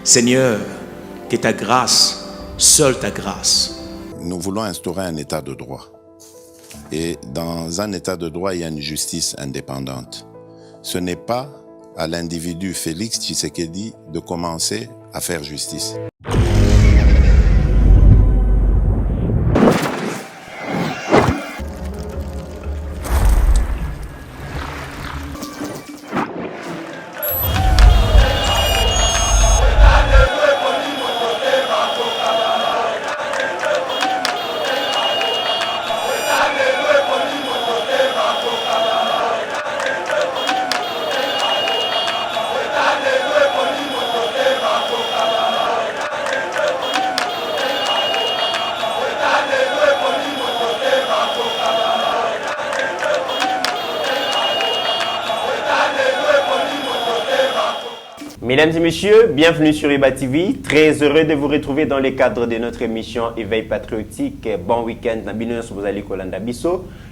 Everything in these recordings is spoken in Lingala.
Seigneur, que ta grâce, seule ta grâce. Nous voulons instaurer un état de droit. Et dans un état de droit, il y a une justice indépendante. Ce n'est pas à l'individu Félix Tshisekedi de commencer à faire justice. Mesdames et messieurs, bienvenue sur Iba TV. Très heureux de vous retrouver dans le cadre de notre émission Éveil patriotique. Bon week-end,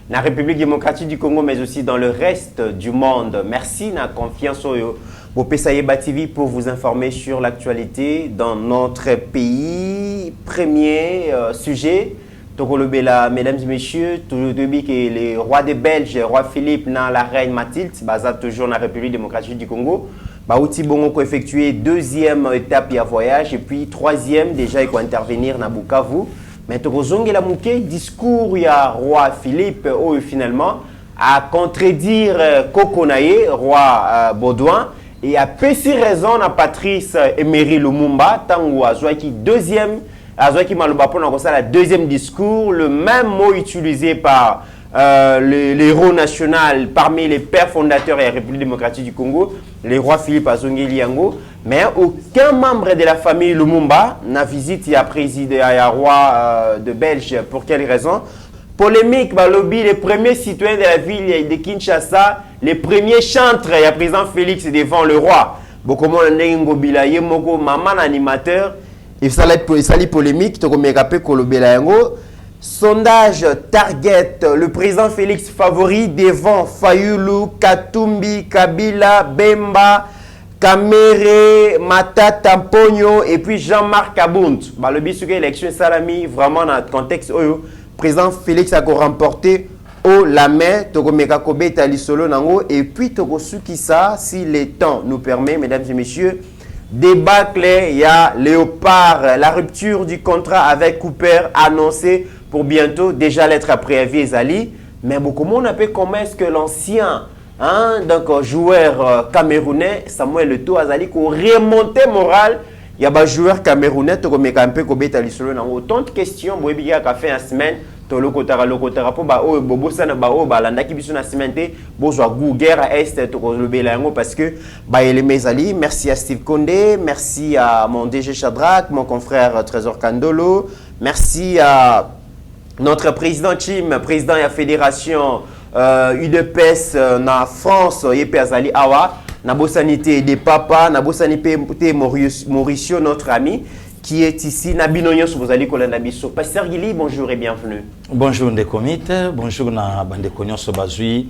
na République démocratique du Congo, mais aussi dans le reste du monde. Merci na confiance au PSA Iba TV pour vous informer sur l'actualité dans notre pays. Premier sujet. Mesdames et messieurs, depuis que le roi des Belges, roi Philippe, la reine Mathilde, basé toujours dans la République démocratique du Congo, Baouti Bongo a effectué deuxième étape de voyage et puis troisième déjà il faut intervenir dans Bukavu. Mais Togozongi la mouké discours il y a roi Philippe où finalement a contredire Kokonaye roi Baudouin et a péci raison à Patrice Emery Lumumba tango azwaki deuxième azwaki maloba pour la deuxième discours, le même mot utilisé par l'héros national parmi les pères fondateurs de la République démocratique du Congo, le roi Philippe Azongi Liango, mais aucun membre de la famille Lumumba n'a visité à présider à roi de Belge. Pour quelle raison? Polémique, lobby, les premiers citoyens de la ville de Kinshasa, les premiers chantres, il y a président Félix devant le roi. Beaucoup de bilaye, moko maman animateur, il s'allie polémique, tu peux kolobela yango. Sondage Target, le président Félix favori devant Fayulu, Katumbi, Kabila, Bemba, Kamere, Matata Mpogno et puis Jean-Marc Kabound. Le but de l'élection Salami, vraiment dans le contexte où le président Félix a remporté au la main, Togomeka Kobe Tali Solo Nango et puis Togosukisa, si le temps nous permet, mesdames et messieurs. Débâcle, il y a Léopard, la rupture du contrat avec Cooper annoncée pour bientôt, déjà lettre à préavis Ezali. Mais beaucoup de monde a pu comment est-ce que l'ancien joueur camerounais, Samuel Eto'o Azali, qui a remonté moral, il y a un joueur camerounais qui a un peu autant de questions, qui a fait une semaine. Lokotara po ba o bobo sana ba o ba landa ki biso na cimenté bozwa gu guerre à est to lobela yango parce que ba ele mezali. Merci à Steve Condé, merci à mon DG Shadrack, mon confrère Trésor Kandolo, merci à notre président Chim, président de la fédération UDPS na France yepe azali awa na bosanité des papas na bosanité Mauricio notre ami qui est ici. Nabinoyon Soubozali Kolanabiso. Pasteur Guili, bonjour et bienvenue. Bonjour Ndekomite, bonjour na Bandekonyon Sobazui.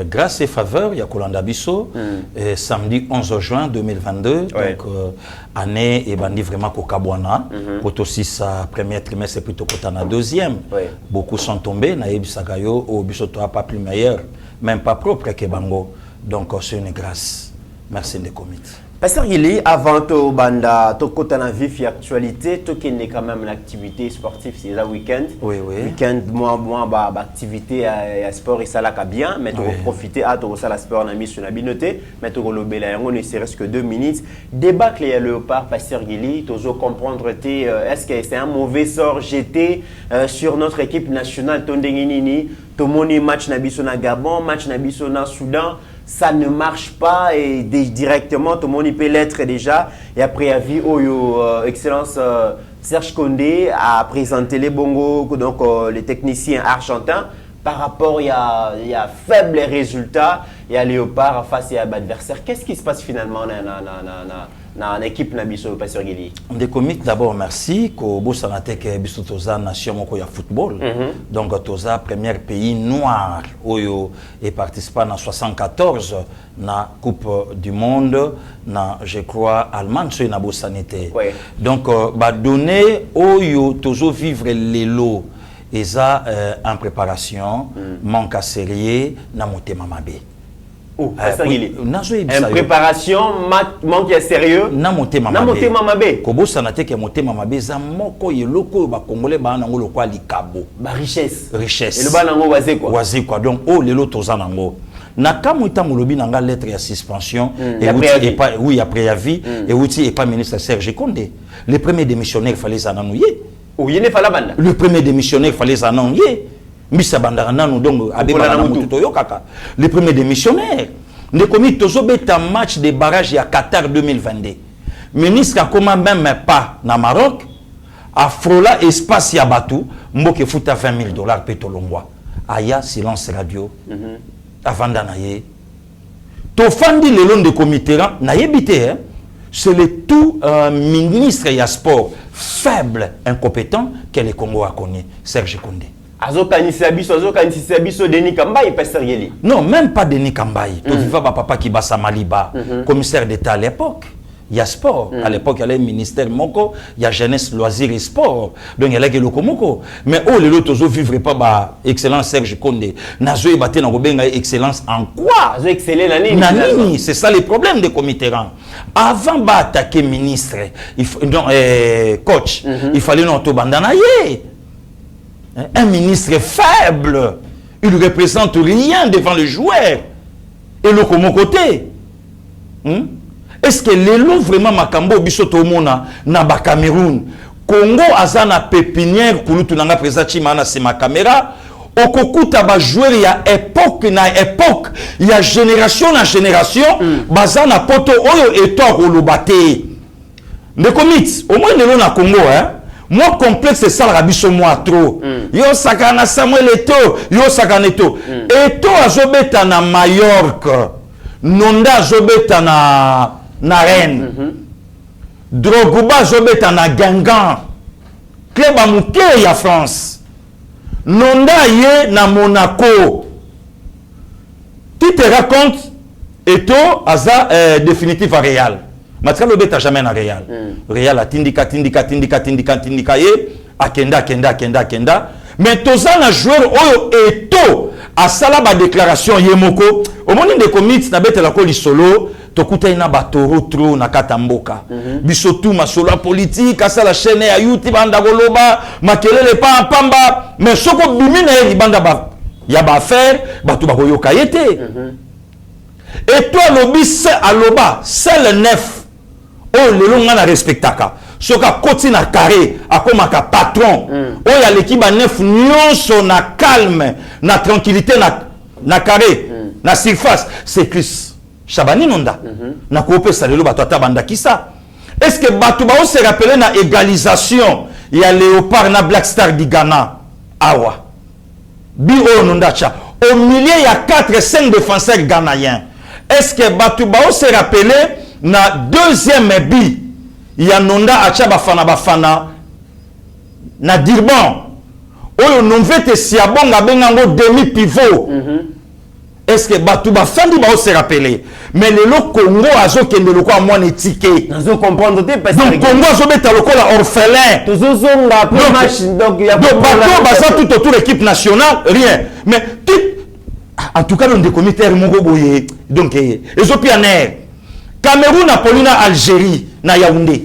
Grâce et faveur, il y a Kolandabiso, samedi 11 juin 2022, donc année et bandi vraiment Kokabwana. Pour aussi sa première trimestre et plutôt Kotana deuxième. Beaucoup sont tombés, Naïb Sagayo, au Bisotoa pas plus meilleur, même pas propre que Bango. Donc c'est une grâce. Merci Ndekomite. Pasteur Guili, avant to banda to kota na vif actualité, to qui n'est quand même l'activité sportive, c'est la week-end. Oui, oui. Week-end, moi, activité à sport et ça là bien, mais tu vas profiter à tout ça la sport on a mis sur la binoté, mais tu vas le bel on ne serait-ce que 2 minutes. Débat que les léopards, Pasteur Guili, tu dois comprendre est-ce que c'est un mauvais sort jeté sur notre équipe nationale Tondenginini, Tomoni match nabiso na Gabon, match nabiso na Soudan. Ça ne marche pas et directement, tout le monde peut l'être déjà. Et après, avis, Excellence Serge Condé a présenté les bongos, donc les techniciens argentins. Par rapport, il y a faibles résultats. Il y a Léopard face à l'adversaire. Qu'est-ce qui se passe finalement dans l'équipe Nabiso Pasteur Guili. Des comiques d'abord merci ko bosana teke biso toza nation moko ya football. Donc toza premier pays noir oyo et participant en 74 na Coupe du monde na je crois Allemagne so na bosanité. Donc ba donner oyo tozo vivre lelo eza en préparation manque à sérieux na motema mabe. Oh, en préparation, manque de sérieux. Na motema mabe. Kobosa na teke motema mabe za moko yeloko ba congolais ba nango lokwa likabo. Ba richesse. Richesse. Et le ba nango waze quoi. Waze quoi. Donc oh lelo toza nango. Na kamuita molobi nanga lettre ya suspension et outi pas oui après avis et outi et pas ministre Serge Condé. Le premier démissionnaire fallait zananouye. Oh yene fala banda. Le premier démissionnaire fallait zananouye. Mbisa bandana nous donc le premier démissionnaire ne commis un match de barrage à Qatar 2022 ministre a comment même pas na Maroc a frola espace ya batou mboke futa $20,000 petolongwa aya silence radio avant d'anaye to fandi le long de comité na yebité c'est le tout ministre ya sport faible incompétent que le Congo a connu Serge Condé. Non, même pas Denis Kambaye. Tu vivais papa qui basa Maliba, commissaire d'État à l'époque. Il y a sport. À l'époque, il y a le ministère Moko, il y a jeunesse, loisirs et sport. Donc, il y a le Moko. Mais oh, les autres ne vivraient pas bah, excellence Serge Condé. Nazo et Baté n'a excellence en quoi? Nazo excellé Nani, c'est ça le problème des comités. Avant d'attaquer ministre, coach, il fallait notre bandanaye. Un ministre faible, il ne représente rien devant le joueur. Et le comment côté est-ce que l'élo vraiment Makambo Bisoto Mona na ba Cameroun Congo azana pépinière kulutu nanga présenti mana c'est ma caméra okokuta ba joueur ya époque na époque ya génération na génération bazana poto oyo eto kolobate ne commit au moins l'élo na Congo moi complexe c'est ça la biso moi trop yo sakana Samuel Eto'o yo sakana Eto'o Eto'o azobeta na Mallorca Nonda azobeta na Rennes Drogba azobeta na Guingamp club amuke ya France Nonda ye na Monaco tu te racontes Eto'o aza définitif à Real Matka lobeta jamais na Real. Real a tindika ye akenda. Mais toza na joueur oyo Eto'o a sala ba déclaration yemoko. Au moment de commit na beta la ko lisolo tokuta ina batoro tro na katamboka. Bisotu masolo politique asa la chaîne ya YouTube banda goloba makelele pa pamba mais soko bimina ye banda ba ya ba faire batu ba koyoka yete. Et toi lobi se aloba c'est le neuf. Oh, le long na respectaka. Soka koti na carré, akomaka patron. Oh, ya l'équipe à neuf nyonso na calme, na tranquillité na carré, na surface. C'est Chris Chabani Nonda. Na kope salelo batata banda kisa. Est-ce que Batouba se rappelle na égalisation? Il y a Léopard na Black Star du Ghana. Awa. Bio Nonda cha. Au milieu, il y a 4-5 défenseurs ghanéens. Est-ce que Batouba se rappelle na deuxième bi il y a Nonda acha bafana na Durban oyo nomvete siabonga bengango demi pivot est-ce que Batouba fandi ba se rappeler mais le Congo azokende lokwa mwana ticket nazo comprendre te parce que Congo azobeta lokola orphelin tozozonga après match donc il y a bato baza tout autour l'équipe nationale rien mais tout en tout cas on des comités moko boye donc ezopianer Cameroun a polina Algérie na Yaoundé.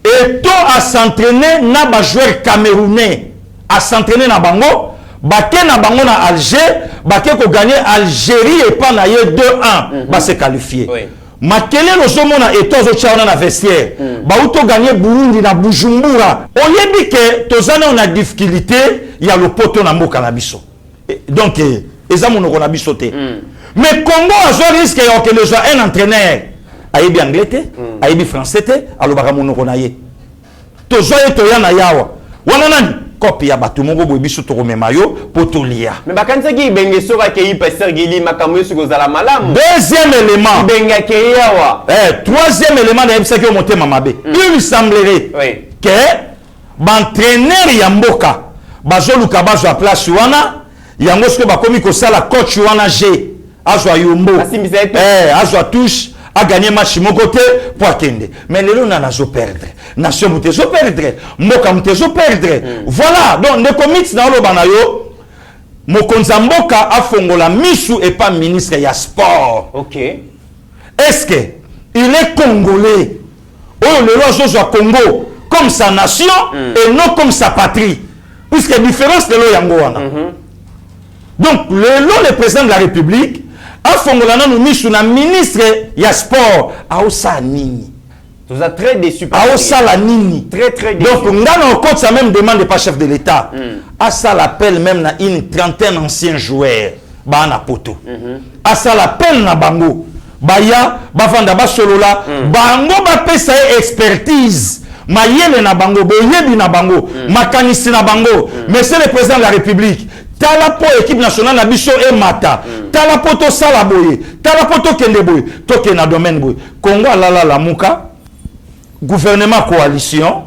Eto'o a s'entraîner na ba joueur camerounais a s'entraîner na bango baké na bango na Alger baké ko gagner Algérie et pas na ye 2-1 ba se qualifier. Makele lozomo na Eto'o zo tchaona na vestiaire ba uto gagner Burundi na Bujumbura oyebi ke tozana on a difficulté ya le poto na mboka na biso. Donc eza monoko na biso te. Mais Congo a risque que le soit un entraîneur. Aïbi anglais, aïbi français, alobaka monoko na ye. To zoye to ya na yawa. Wana nani? copie ya batumoko boy biso to remema yo potolia. Mais bakanisa ki benge soka ke pasteur Gili makambo yo suko zala malamu. Deuxième élément. Benga ke yawa. Troisième élément na ebisa ki motema mabe. Il semblerait que l'entraîneur ya mboka bazoluka bazwa place wana yango siko bakomi ko sala coach wana G azwa yombo azwa touche a gagné match mon côté pour kende mais lelo na zo perdre nation mutezo perdre mboka mutezo perdre voilà donc les comics na lo banayo mokonza mboka afongola misu et pas ministre ya sport. OK. Est-ce que il est congolais oh le lozo zo Congo comme sa nation et non comme sa patrie puisque la différence de l'Oyangoana. Donc le président de la République a fongolana nous mis sur la ministre ya sport a osa nini. Vous êtes très déçu par ça la nini. Très déçu. Donc on a encore ça même demande pas chef de l'État. À ça l'appelle même na une trentaine d'anciens joueurs ba na poto. À ça l'appelle na bango. Baya bafanda ba solola bango ba pesa expertise. Mayele na bango, boyebi na bango, makanisi na bango. Monsieur le président de la République, talapo équipe nationale na biso e mata. Talapo to sala boye, talapo to kende boye, to ke na domaine boye. Congo alala la muka, gouvernement coalition,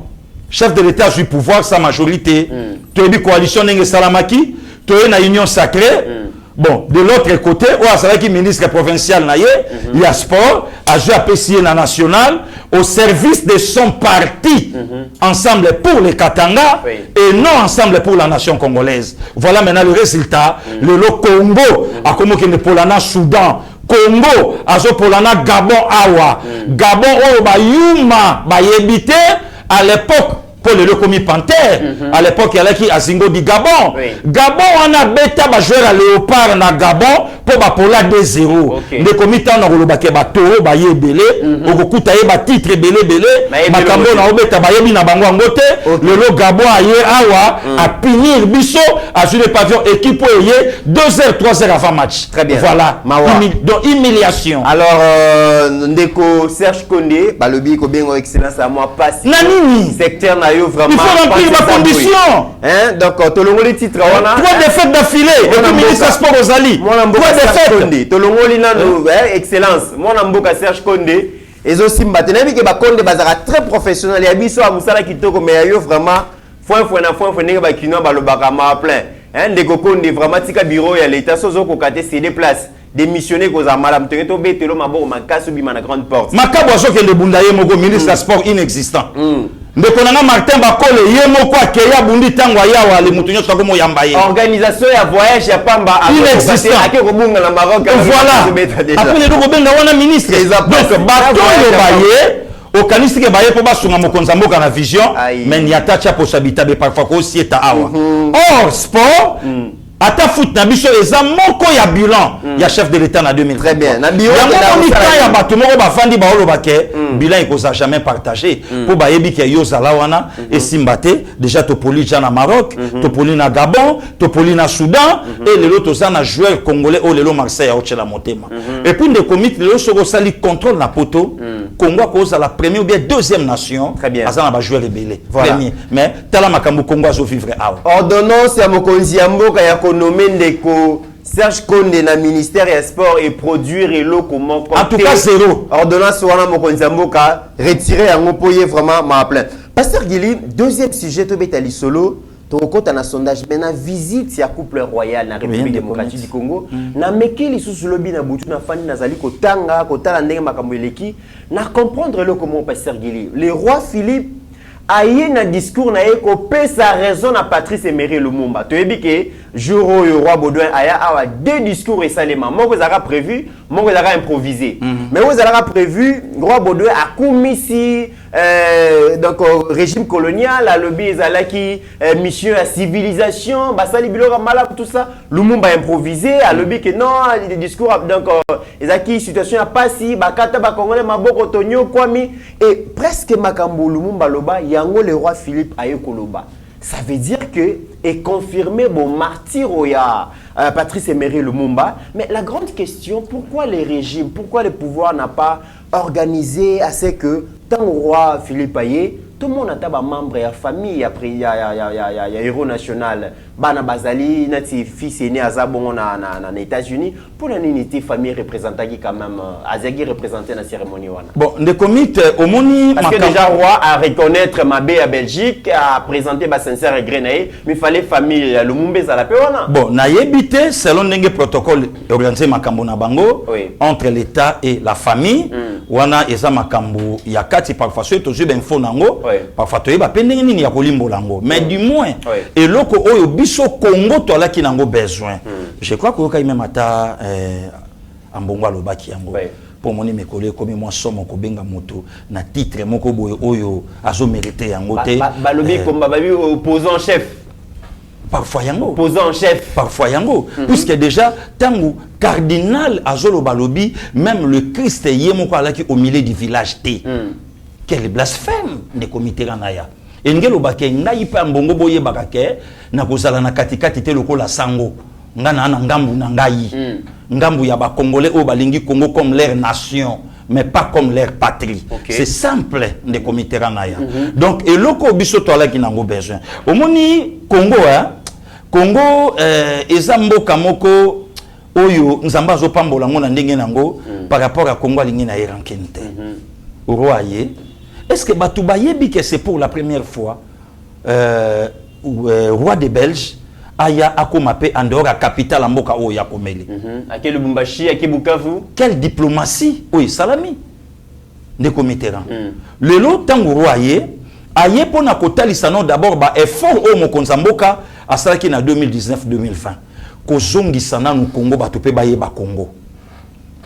chef de l'État du pouvoir sa majorité. Toyebi coalition nenge salamaki, toye na union sacrée. Bon, de l'autre côté, c'est vrai qu'il ministre provincial naïe, il y a sport, a joué à PCI national, au service de son parti, ensemble pour les Katanga, et non ensemble pour la nation congolaise. Voilà maintenant le résultat. Le Congo, a comme Polana Soudan, Congo, a Polana Gabon Awa, Gabon o Bayuma, Bayebite, à l'époque, pour le commis Panthère, à l'époque, il y a qui à Zingo du Gabon. Gabon, on a bêta, bah, jouer à Léopard, na Gabon, pour la 2-0. Le comité, on a roulé, bah, toro, bah, yé belé, au coup, t'as yé, bah, titre, belé, bah, Gabon, on a bêta, bah, yé, na bango, angote, le Gabon, a yé, awa, à pinir, bisso, à jouer le pavillon, équipe, yé, 2h, 3h avant match. Très bien. Voilà. Donc, humiliation. Alors, Ndeko, Serge Kondé, bah, le bico, bien, excellence à moi, passe. Nanini. Secteur, na yo, vraiment. Il faut remplir ma condition. Hein? Donc, tolongo les titres, on a. 3 défaites d'affilée. Et le ministre Sport Ozali. 3 défaites. Tolongo lina nous, excellence. Moi, Namboka Serge Kondé. Et aussi, maintenant, que Bakonde Bazara très professionnel. Il y a biso à Moussala qui toko, mais il y a vraiment. Faut n'est pas kino, le bakama plein. Hein? Des Kokonde, vraiment, tika bureau, il y a l'état, sozo kokate, c'est des places. Démissionner cause à madame Tereto Betelo Mabo Makasu Bima na grande porte. Makabozo que le bundaye moko ministre sport inexistant. Ndekonanga Martin Bakole ye moko akeya bundi tangwa yawa le mutunyo sako mo yambaye. Organisation ya voyage ya pamba inexistant. Ake kobunga na Maroc. Voilà. Après le kobenga wana ministre. Donc bato le baye okanisi ke baye po basunga mokonza mboka na vision mais nyata cha posabita be parfois ko sieta awa. Or sport ata foot na biso eza moko ya bilan ya chef de l'État na 2000. Très bien. Na bilan ya bato moko bafandi ba oloba ke bilan ikoza jamais partagé pour bayebi ke yo zala wana et simbate déjà topoli ja na Maroc, topoli na Gabon, topoli na Soudan et le lot na joueur congolais au lelo Marseille au Tchela Motema. Et puis de comités le soko sali contrôle na poto Congo cause la première ou bien deuxième nation. Très bien. Azana ba joueur rebelle. Premier. Mais tala makambo Congo azo vivre awa. Ordonnance ya mokonzi ya mboka ya nommé Ndeko Serge Kondé na ministère des Sports et produire et l'eau comment en tout cas zéro ordonnance wana mokonzi mboka retirer yango poye vraiment ma plein. Pasteur Gili, deuxième sujet to betali solo to kota na sondage maintenant visite ya couple royal na République démocratique du Congo na mekeli sous lobi na butu na fani nazali kotanga kotala ndenge makambo eleki na comprendre le comment Pasteur Gili le roi Philippe aye na discours na eko pesa raison na Patrice Emery Lumumba. Tu as que jour où le roi Baudouin a deux discours et salema. Moi vous avez prévu, moi vous avez improvisé. Mais vous avez prévu, le roi Baudouin a commis ici donc régime colonial, a lobby ezalaki mission à civilisation, basali bilora malab tout ça. Lumumba a improvisé, a lobby que non, les discours donc ezaki situation a pas si bakata ba congolais maboko tonyo kwami et presque makambo Lumumba loba yango le roi Philippe aye koloba. Ça veut dire que est confirmé bon martyr oya Patrice Emery Lumumba. Mais la grande question, pourquoi les régimes, pourquoi le pouvoir n'a pas organisé assez que tant le roi Philippe Aye, tout le monde a un membre ya famille après ya héros national bana bazali nati fils aîné azabongo na États-Unis pour une unité famille représentée quand même azagi représenté la cérémonie wana. Bon, le comité au moni parce que déjà roi à reconnaître Mabé à Belgique à présenter ba sincère Grenaï mais il fallait famille Lumumba za la pe wana. Bon, na yebité selon le protocole organisé makambo na bango entre l'État et la famille wana eza makambo ya kati parfois so to ben fo nango parfois to yeba pendenge nini ya kolimbo lango mais du moins et loko oyo biso Congo to la ki nango besoin je crois que ka même ata ambongo alobaki yango pour moni mekole comme moi somo ko benga moto na titre moko boye oyo azo mériter yango te balobi comme babi opposant chef parfois yango opposant chef parfois yango puisque déjà tango cardinal azolo balobi même le Christ yemoko alaki au milieu du village T quel blasphème ne comité ranaya engelo bake ngai pa mbongo boye bakake na kozala na katikati te lokola sango ngana na ngambu na ngai ngambu ya ba congolais o balingi Congo comme leur nation mais pas comme leur patrie c'est simple de comité ranaya donc eloko biso to ala ki nango besoin omoni Congo Congo ezamboka moko oyo nzamba zo pambola ngona ndenge nango par rapport à Congo alingi na erankente royer est-ce que Batouba yebi que c'est pour la première fois roi des Belges aya akomape en dehors à capitale en mboka o ya komeli à quel Lubumbashi à quel Bukavu quelle diplomatie oui salami de comité le lot tango royer aye pona kotalisa non d'abord ba effort o mokonza mboka asalaki na 2019-2020 kozongisa na nu Congo batupe baye ba Congo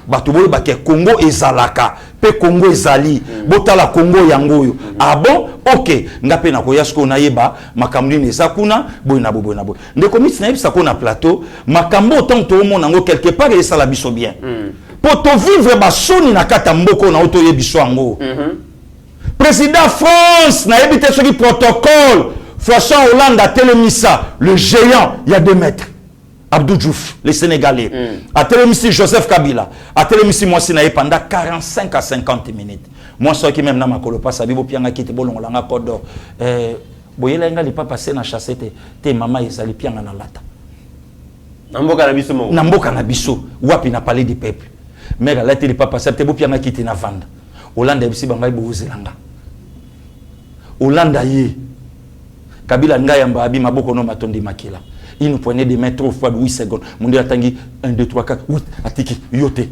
batuboye ba ke Congo ezalaka pe Congo ezali botala Congo yango yo ah bon OK ngape na koyasko na yeba makambo ni sakuna boy na boy ndeko mitsi na yebisa ko na plateau makambo tant to mona ngo quelque part et ça la biso bien pour to vivre ba soni na kata mboko na auto yebiso yango président France na yebite ce qui protocole François Hollande a télémissa le géant il y a 2 mètres Abdou Diouf, les Sénégalais, à télémissi Joseph Kabila, à télémissi moi Sinaï pendant 45 à 50 minutes. Moi, ce qui même dans ma colopa, ça bibo pianga qui te bolon langa kodo. Boyela nga li pas passer na chassette, te mama ezali pianga na lata. Namboka na biso mo. Namboka na biso, wapi na parler du peuple. Mais la lata li pas passer te bo pianga qui te na vanda. Hollande bisi bangai bo zelanga. Hollande yi. Kabila nga yamba abi maboko no matondi makila. Il nous prenait des mètres 3 fois 8 secondes. Mon Dieu, attendez 1, 2, 3, 4, 8, atiki, yote.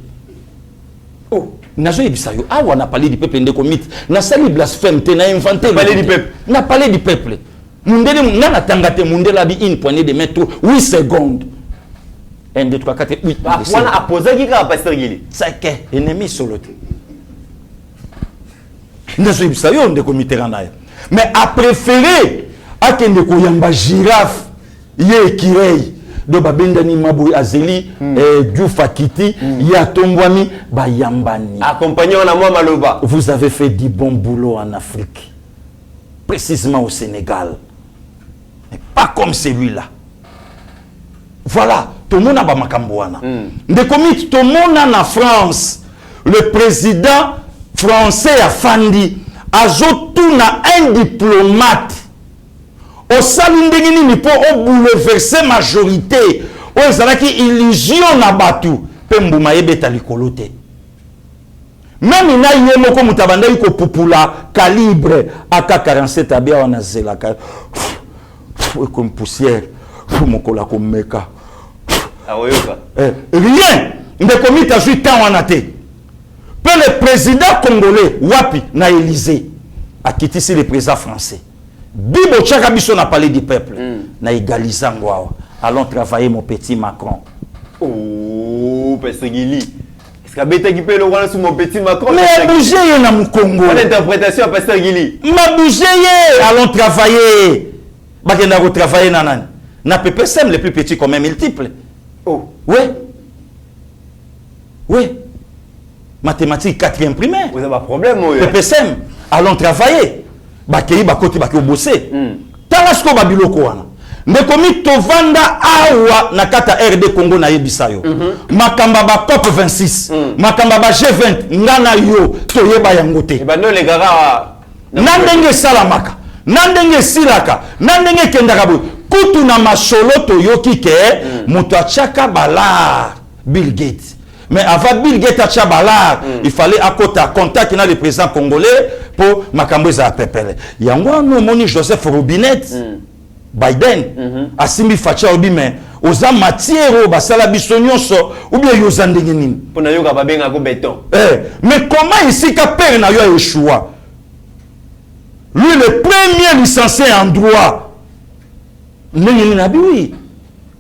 Oh, nazo yebisa yo. Ah, on a parlé du peuple ndeko mythe. Na sali blasphème, te na inventé. Parler du peuple. Na parlé du peuple. Mundele ngana tangate mundela bi une poignée de mètres 8 secondes. 1, 2, 3, 4, 8. Ah, on a posé qui a pasteur Gili. C'est que ennemi sur l'autre. Nazo yebisa yo ndeko Mitterrand. Mais a préféré à que ndeko yamba girafe. Ye kirei do babendani maboui azeli Diouf akiti ya tombwami bayambani accompagné on a moi maloba. Vous avez fait du bon boulot en Afrique, précisément au Sénégal, mais pas comme celui-là. Voilà, tout le monde a ba makambouana. De commis tout le monde en France, le président français a fandi azotuna un diplomate. Au salindengini ni pour bouleverser majorité. O ezalaki illusion na batu pembu mayebeta likolote. Même ina yemoko mutabanda yiko pupula calibre AK-47 abia wana zelaka. Comme poussière. Mokola komeka. Awoyoka. Rien. Ndeko mita jui temps wana te. Pe le président congolais wapi na Élysée a quitté le président français. Bibo Tchaka Biso n'a parlé du peuple. Na égalisant ngwao. Allons travailler mon petit Macron. Oh, Pasteur Gili. Est-ce que Beta qui peut le voir sur mon petit Macron? Mais bougez na mu Congo. Quelle interprétation à Pasteur Gili? Ma bougez, allons travailler. Bakenda go travailler nanan. Na PPSM les plus petits comme un multiple. Oh. Oui. Oui. Mathématiques 4e primaire. Vous avez un problème, moi. PPSM, allons travailler. Bakei bakoti baki bosser. Talasko babiloko wana. Ndekomi tovanda awa na kata RD Congo na yebisayo. Makamba ba COP 26. Makamba ba G20 ngana yo toyeba yango te. Et ben non les gars nandenge salamaka nandenge silaka nandenge kendaka boy kutu na masolo toyoki ke moto achaka balar Bill Gates. Mais avant Bill Gates acha balar, il fallait accorder contact avec le président congolais pour makambo za pepele. Yango no moni Joseph Robinet Biden asimbi facha obi mais oza matière basala biso nyonso ou bien yoza ndenge nini pour na yoka babenga ko béton. Mais comment ici ka père na yo Yeshua, lui le premier licencié en droit ndenge na oui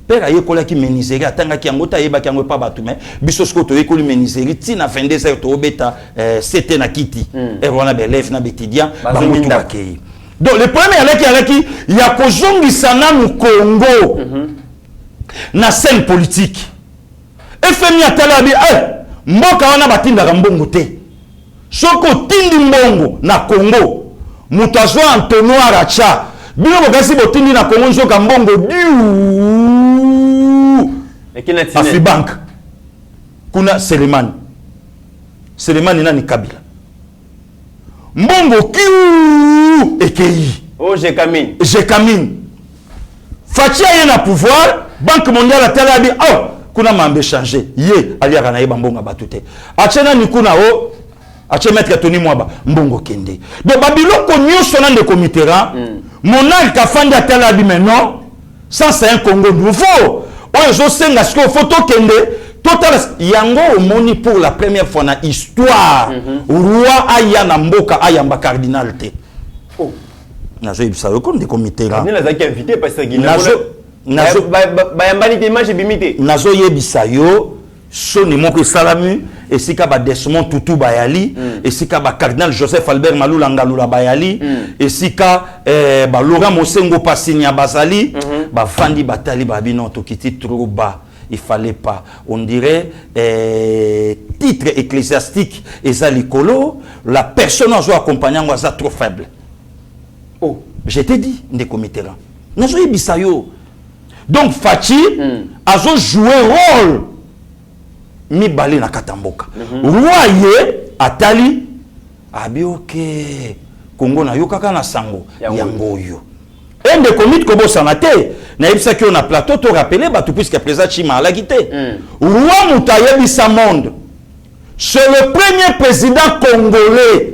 père aye kola ki meniseri atanga ki yango ta yeba ki yango pa batu mais biso sko to ekoli meniseri ti na 22 heures to beta c'était na kiti et voilà belef na betidia ba mutu bakei. Donc le premier alaki ya kozongisa na mu Congo na scène politique FMI atalabi mboka wana batindaka mbongo te soko tindi mbongo na Congo mutu azwa entonnoir acha bino bokasi botindi na Congo nzoka mbongo diu Afribank kuna Selemani nani Kabila mbongo kiu ekei Jekamine Fachi aye na pouvoir Banque mondiale atalabi kuna mambe changer ye aliaka na yeba mbongo batute achena ni kuna ache maître Tony Mwaba mbongo kende donc babiloko nyonso na ndeko Mitterrand monarque afandi atalabi maintenant ça c'est un Congo nouveau oyo senga sko photo kende total yango omoni pour la première fois na histoire roi aya na mboka ayamba cardinal te nazo ibisa ko ndeko Mitterrand ni nazaki invité parce que nazo bayambani te image bimité nazo yebisa yo soni moko salami esika ba Desmond Tutu bayali esika ba cardinal Joseph Albert Malula Ngalula bayali esika ba Laurent Mosengo Pasinya bazali ba fandi batali babino tokiti trop bas, il fallait pas, on dirait titre ecclésiastique eza likolo, la personne a accompagnant moi trop faible. Je t'ai dit ndeko Mitterrand nazo yebisa yo. Donc Fachi a joué rôle mi balé na katamboka roi atali abi ok Congo na yokaka na sango yango yo ende komite ko bosana te na yebisa ki on a plateau to rappeler ba tout puisque président Chima ala quitté roi mutayebi sa monde, c'est le premier président congolais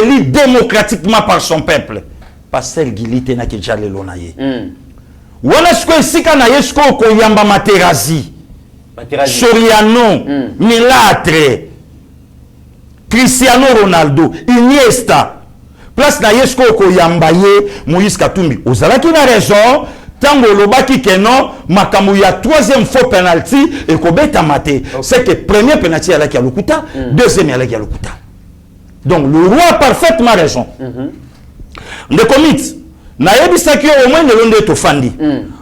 élu démocratiquement par son peuple Pasteur Gilite na kijale lonaye wana sko sika na yesko ko yamba Materazi Soriano, Milatre, Cristiano Ronaldo, Iniesta, place na yesko ko yambaye Moïse Katumbi. Ozala qui a raison, tango lobaki keno makamu ya troisième faux penalty et ko beta maté. C'est que premier penalty à la qui a lokuta, deuxième à la qui a lokuta. Donc le roi a parfaitement raison. Le comité na yebisa ki au moins ne londe to fandi.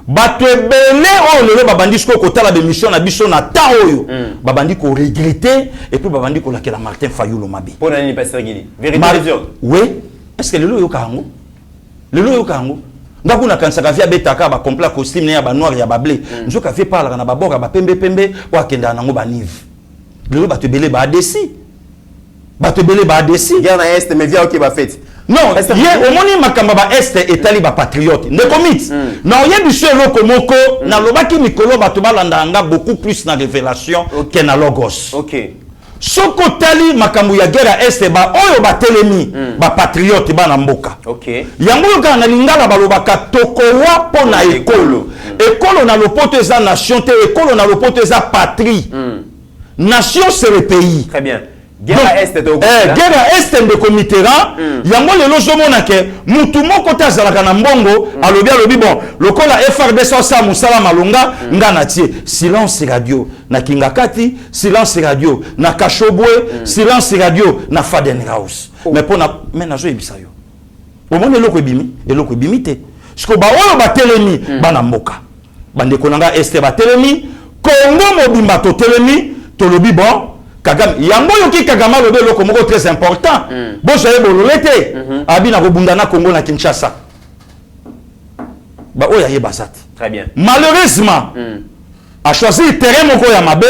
Bato ebele lelo babandi ko kotala be mission na biso na ta oyo babandi ko regretter et puis babandi ko lakela Martin Fayulu mabe pour nani Pasteur Gili vérité oui est-ce que lelo yo kango ngaku na kansaka via betaka ba complet costume ya ba noir ya ba blé nzoka fait parler na ba boka ba pembe wa kenda nango ba nive lelo bato ebele ba adesi guerre na est mais via OK ba fête. Non, au moni makamba ba est etali ba patriote. Ne commit. Non, yebi selo komoko na lobaki mikolo bato balanda beaucoup plus na révélation que na logos. OK. Soko tali makambu ya guerre est ba oyo ba telemi ba patriote ba na mboka. OK. Yango yoka na lingala balobaka tokowa pona ekolo. Ekolo na lopoto eza nation te, ekolo na lopoto eza patrie. Nation c'est le pays. Très bien. Guerre est de guerre est de Mitterrand yango lelo zomona ke mutu moko ta zalaka na mbongo alobi bon lokola FRDC sa musala malunga ngana tie silence radio na Kingakati, silence radio na Kashobwe, silence radio na Fadenhouse. Mais pona mena zo ebisa yo omone eloko ebimi te siko ba oyo ba telemi bana mboka bande konanga este ba telemi Congo mobimba to telemi to lobi bon Kagame yango yoki Kagame lobe loko moko très important bon soye bololete abina kobunda na Congo na Kinshasa ba oya yebasat très bien malheureusement a choisi terrain moko ya mabe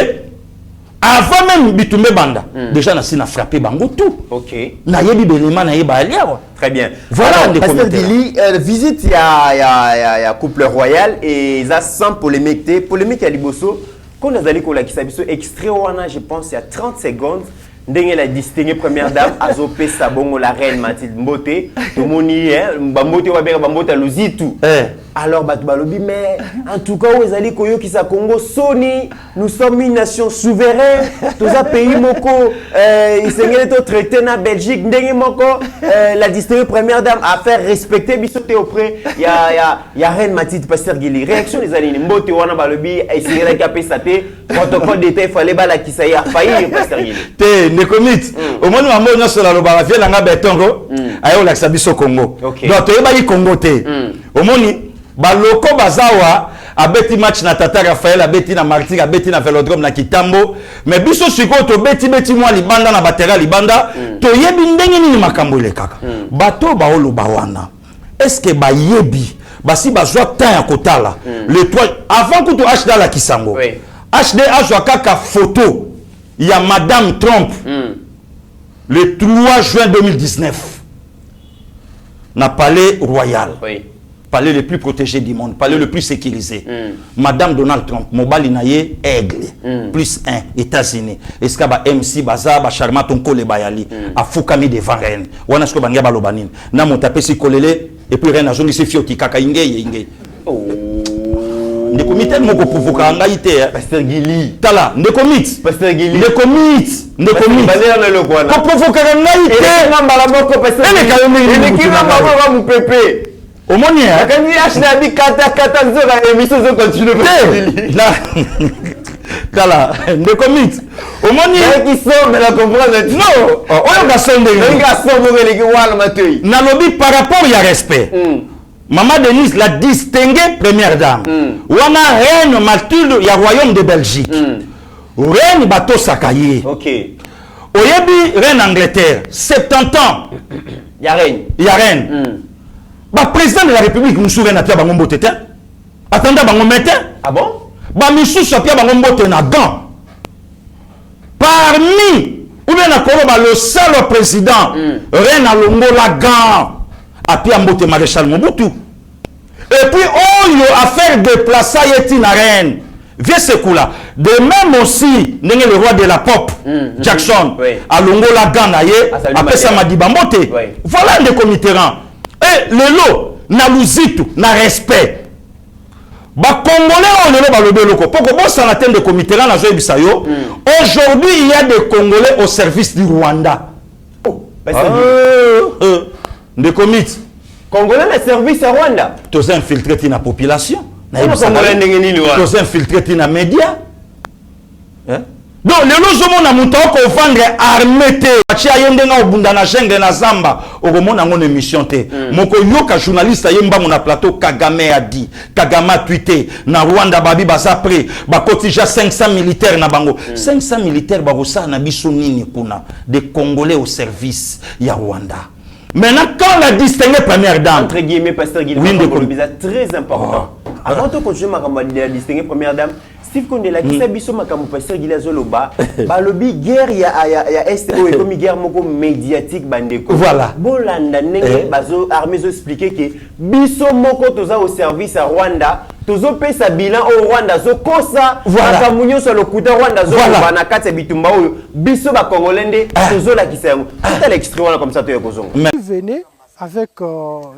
Avant même Bitumbe Banda, déjà on a frappé Bango tout. Ok. Na yebi belema na yeba aliawa. Très bien. Voilà. Alors, Pasteur Gili, visite il y a couple royal et ça sans polémique. Polémique à Liboso. Quand nous allons pour la Kisabiso, extrait wana, je pense il y a 30 secondes. Ndenge la distinguée première dame Azopé Sabongo la reine Mathilde Mbote. Tout le monde y est. Mbote wa bien Mbote à l'ositou. Alors, Batbalobi, mais en tout cas, vous allez Koyo qui sa Congo, Sony, nous sommes une nation souveraine, tous les pays moko, ils sont traités en Belgique, la distinguée première dame a fait respecter Bissoté auprès, il y a Reine Mathilde Pasteur Gili. Réaction des années, Mbote wana Balobi, et c'est la capacité, protocole d'État, il fallait la qui ça y a failli, Pasteur Gili. Té, ne commit, au moins, nous avons sur la Lobarafia, la Betongo, ayo la Sabiso Congo. Donc, tu es Congo, té. Au moins, baloko bazawa abeti match na Tata Raphaël abeti na Martyr abeti na Vélodrome na Kitambo mais biso siko to beti mwa libanda na batera libanda to yebi ndenge nini makambo le kaka bato baolo bawana est-ce que bayebi basi bazwa temps ya kotala le toit avant que to HD la kisango HD azwa kaka photo ya Madame Trump le 3 juin 2019 na palais royal. Palais le plus protégé du monde, palais le plus sécurisé. Madame Donald Trump, mobile naye aigle, plus 1, États-Unis. Est-ce que MC Baza, Charma Tonko le Bayali, a Foukami devant Rennes. On a ce que Banga Balobanine. Na mon tapé si kolele, et puis Rennes a zone se fioti kaka inge. Ne comité moko provoka ngaite. Pasteur Gili. Tala, ne commit. Pasteur Gili. Ne commit. Ne commit. Ko provoka ngaite. Ngamba la moko Pasteur Gili. Ne kima mabo mu pepe. Au moins, quand il a acheté 4 heures, l'émission continue. Là, ne commit. Au moins, il y a qui sont, mais la comprendre. Non, on a son Nalobi par rapport il y a respect. Maman Denise, la distinguée première dame. On a reine Mathilde, il y a royaume de Belgique. Reine Bateau Sakaye. Ok. Oyebi, reine Angleterre, 70 ans. Il y a reine. Il y a reine. Bah, président de la République, nous souvenons à Pia Bangombo Tété. Attendez, Bangombo Tété. Ah bon? Bah, nous souvenons à Pia Bangombo Tété na gant. Parmi, ou bien à le seul président, Reine Alongo la gant, à Pia Mbote Maréchal Mobutu. Et puis, oh, il y a affaire de placer Yeti Reine. Viens ce coup-là. De même aussi, le roi de la pop, Jackson, Alongo la gant, après ça m'a dit Bambote. Voilà des comités. Et le lot, na luzitu, na respect. Ba Congolais, on le ba le beloko. Pourquoi bon ça la tête de comité là, na zoe bisayo. Aujourd'hui, il y a des Congolais au service du Rwanda. Des comités. Congolais le service à Rwanda. Tous infiltrés dans la population. Tous infiltrés dans les médias. Donc, les gens qui ont vendre armée, qui ont bunda na Schengen na Zamba, au moment où une émission té. Moko yoka journaliste yemba mon plateau Kagame a dit, Kagame a tweeté, na Rwanda babi baza pré, ba kotija 500 militaires na bango. 500 militaires barosa na biso nini kuna, des Congolais au service ya Rwanda. Maintenant, quand la distinguée première dame, entre guillemets, Pasteur Guilherme, c'est très important. Avant de continuer la distinguée première dame, Steve Kondela qui s'habille makambo Pasteur Guilherme Zoloba, balobi guerre ya STO et comme guerre moko médiatique bandeko. Voilà. Bolanda nenge bazo armée zo expliquer que biso moko toza au service à Rwanda, tozo pesa bilan au Rwanda zo kosa makamunyo sur le kuta Rwanda zo bana kati bitumba oyo biso ba congolais tozo la kisango. Tout l'extrait comme ça to yakozongo. Venez avec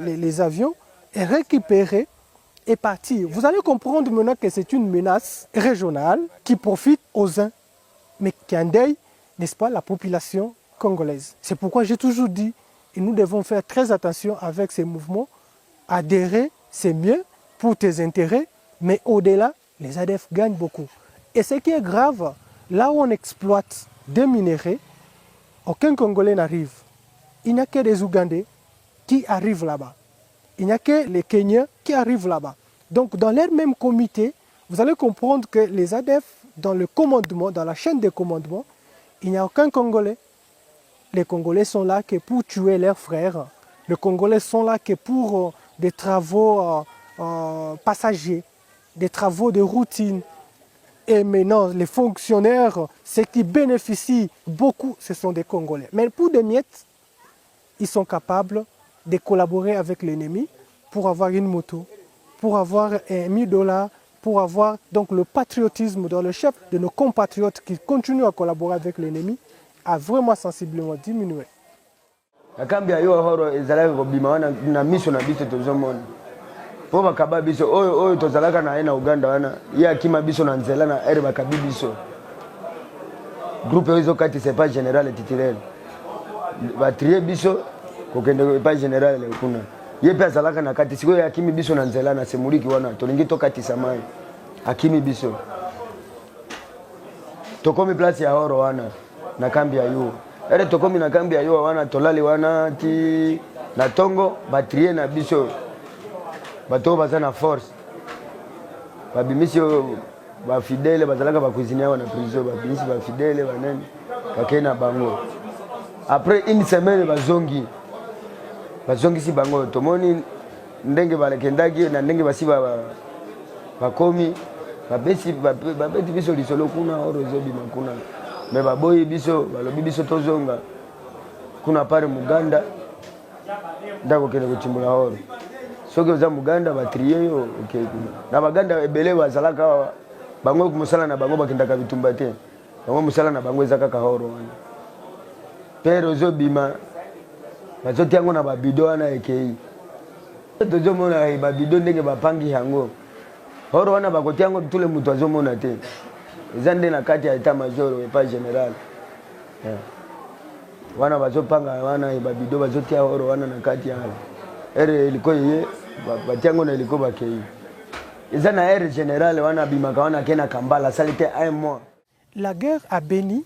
les avions et récupérer et partir. Vous allez comprendre maintenant que c'est une menace régionale qui profite aux uns, mais qui endeuille, n'est-ce pas, la population congolaise. C'est pourquoi j'ai toujours dit, et nous devons faire très attention avec ces mouvements. Adhérer, c'est mieux pour tes intérêts, mais au-delà, les ADF gagnent beaucoup. Et ce qui est grave, là où on exploite des minéraux, aucun Congolais n'arrive. Il n'y a que des Ougandais qui arrivent là-bas. Il n'y a que les Kenyans qui arrivent là-bas. Donc, dans leur même comité, vous allez comprendre que les ADF, dans le commandement, dans la chaîne de commandement, il n'y a aucun Congolais. Les Congolais sont là que pour tuer leurs frères. Les Congolais sont là que pour des travaux passagers, des travaux de routine. Et maintenant, les fonctionnaires, ceux qui bénéficient beaucoup, ce sont des Congolais. Mais pour des miettes, ils sont capables de collaborer avec l'ennemi pour avoir une moto, pour avoir $1000, pour avoir donc le patriotisme dans le chef de nos compatriotes qui continuent à collaborer avec l'ennemi a vraiment sensiblement diminué. Nakambi ayo horo ezalaka kobima wana na miso na biso tozomona. Po bakaba biso oyo tozalaka na na Uganda wana ya akima biso na nzela na ere bakabi biso. Groupe ezo kati c'est pas général titulaire. Ba trier biso kokende pas général kuna. Ye pe azalaka na kati siko ya akimi biso na nzela na semuliki wana tolingi to kati samai. Akimi biso. Tokomi place ya horo wana na kambi ayo. Ere tokomi na kambi ayo wana tolali wana ti na tongo batrie na biso bato baza na force babimisi ba fidèle bazalaka ba cuisinier wana prison babimisi ba fidèle banene bakena bango après une semaine bazongi si bango tomoni ndenge balekendaki na ndenge basi bakomi babeti biso lisolo kuna orozobi makuna me baboyi biso balobi biso tozonga kuna pare Muganda ndako kene kuchimbula horo soki oza Muganda batriye yo okay na baganda ebele bazalaka bango kumusala na bango bakendaka bitumba te bango musala na bango ezaka ka horo wana pero zobima bazoti yango na babido wana ekei tozomona babido ndenge bapangi yango horo wana bakoti yango tule mutu azomona te ezande na kati ya état major et pas général wana bazopanga wana babido bazotia horo wana na kati ya ere liko ye batiango na liko bakei ezana ere général wana bimaka wana kena kambala salite un mois. La guerre à Beni,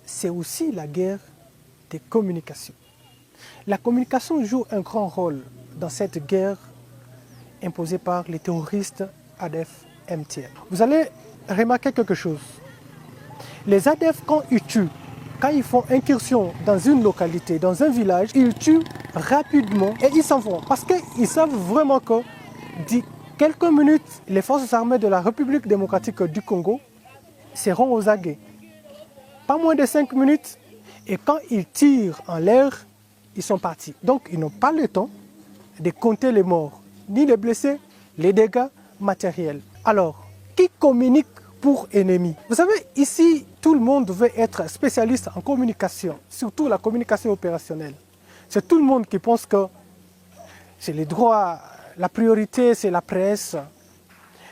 c'est aussi la guerre des communications. La communication joue un grand rôle dans cette guerre imposée par les terroristes ADF-MTM. Vous allez remarquer quelque chose. Les ADF, quand ils font incursion dans une localité, dans un village, ils tuent rapidement et ils s'en vont. Parce qu'ils savent vraiment que d'ici quelques minutes, les forces armées de la République démocratique du Congo seront aux aguets. Pas moins de 5 minutes. Et quand ils tirent en l'air, ils sont partis. Donc ils n'ont pas le temps de compter les morts, ni les blessés, les dégâts matériels. Alors, qui communique pour ennemi? Vous savez, ici, tout le monde veut être spécialiste en communication, surtout la communication opérationnelle. C'est tout le monde qui pense que c'est les droits, la priorité, c'est la presse.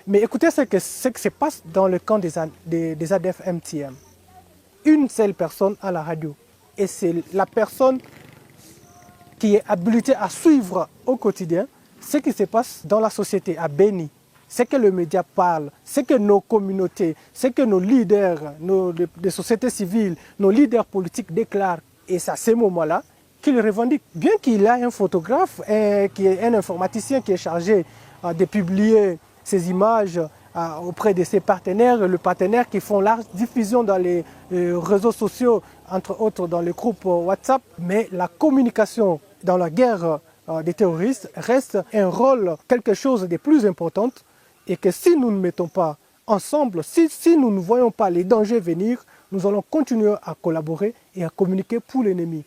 Mais écoutez ce qui se passe dans le camp des ADF-MTM. Une seule personne à la radio. Et c'est la personne qui est habilitée à suivre au quotidien ce qui se passe dans la société à Beni. Ce que le média parle, ce que nos communautés, ce que nos leaders, des sociétés civiles, nos leaders politiques déclarent. Et c'est à ce moment-là qu'il revendique. Bien qu'il ait un photographe, qui est un informaticien qui est chargé de publier ces images auprès de ses partenaires, le partenaire qui font large diffusion dans les réseaux sociaux, entre autres dans les groupes WhatsApp. Mais la communication dans la guerre des terroristes reste un rôle, quelque chose de plus important. Et que si nous ne mettons pas ensemble, si nous ne voyons pas les dangers venir, nous allons continuer à collaborer et à communiquer pour l'ennemi.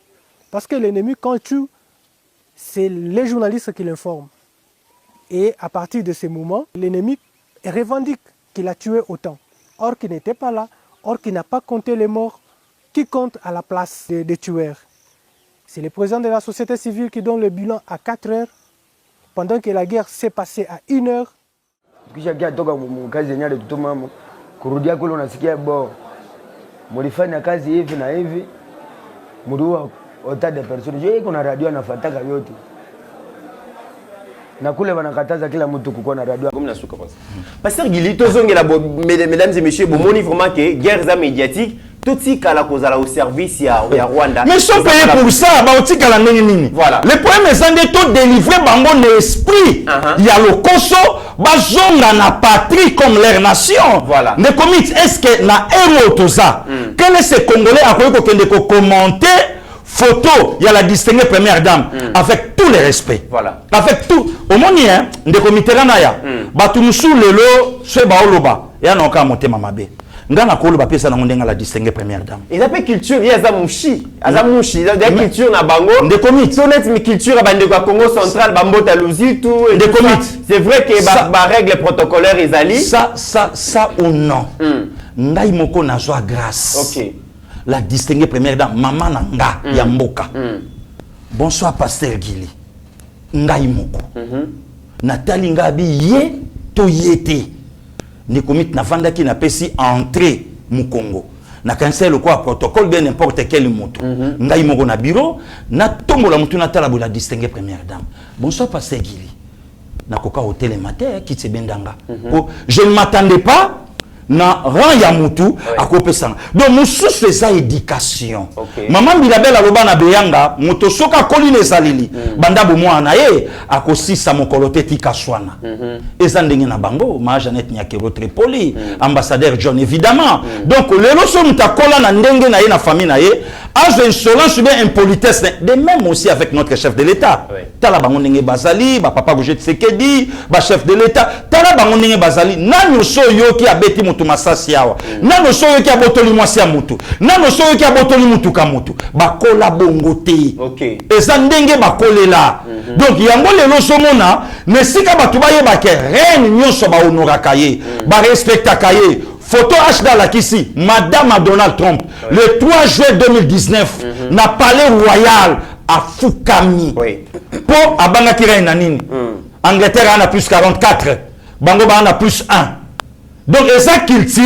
Parce que l'ennemi, quand il tue, c'est les journalistes qui l'informent. Et à partir de ce moment, l'ennemi revendique qu'il a tué autant. Or qu'il n'était pas là, or qu'il n'a pas compté les morts, qui compte à la place des tueurs. C'est le président de la société civile qui donne le bilan à 4 heures, pendant que la guerre s'est passée à 1 heure. Kisha kia toka kazi yenyewe tutuma kurudia kule unasikia bo mulifanya kazi hivi na hivi mliua autant de personnes. Je kuna radio anafuataka yote na kule wanakataza kila mtu kukuwa na radio. Comme la souka passe. Pasteur Gili tozongela mesdames et messieurs, bon moni vraiment que guerre médiatique tout kala kozala au service ya Rwanda. Mais sont payés pour ça, ba otikala nini. Voilà. Le problème est de tout délivrer bango l'esprit. Il y a le Koso, bazonga na patrie comme leur nation. Voilà. Ne commit est-ce que na emotoza. Quel est ce Congolais a ko commenter photo, il y a la distinguée première dame avec tout le respect. Voilà. Avec tout au monien de comité là ya. Ba tunusu lelo se ba oloba. Ya na ka monter mamabe. ngana kolo ba pesa na ndenga la distinguer première dame. Ils appellent culture ya za mushi, azamushi, il y a culture na bango. Des comites. Sonnet mi culture bande ko Congo central bambota luzitu. Des comites. C'est vrai que ba règle protocolaire ezali. Ça ou non. Ngai moko na joie grâce. OK. La distinguer première dame maman nanga ya mboka. Bonsoir pasteur Gili. Ngai moko. Nathalie Ngabi ye to yete. Ni komite na vanda ki na pesi entrée mu Congo. Na cancel quoi protocole bien n'importe quel moto. Ngai moko na bureau na tombo la mutu na tala la distinguer première dame. Bonsoir pasteur Gili. Na koka hôtel le matin qui se bendanga. Je ne m'attendais pas na rang ya mutu akopesanga. Donc mususu eza éducation. Maman Bilabel aloba na beyanga moto soka koline salili banda bo mwana ye akosisa mokolote tika swana. Eza ndenge na bango ma Jeannette Nyakero très poli ambassadeur John évidemment. Donc lelo so mutakola na ndenge na ye na famille na ye age insolence bien impolitesse de même aussi avec notre chef de l'état. Tala bango ndenge bazali ba papa Roger Tsekedi ba chef de l'état tala bango ndenge bazali nanu so yo ki abeti mutu masasi yawa nanu so yo ki abotoli mwasi ya mutu nanu so yo ki abotoli mutu ka mutu bakola bongo te. Eza ndenge bakolela. Donc yango lelo so mona nesika batu baye ba ke reine nyonso ba honoraka ye ba respectaka ye. Photo H la Kissi, Madame Donald Trump, le 3 juin 2019, na palais royal à Fukami. Pour Abanga Kira Nanini. Angleterre en a plus 44. Bango en a plus 1. Donc, ça qu'il tire,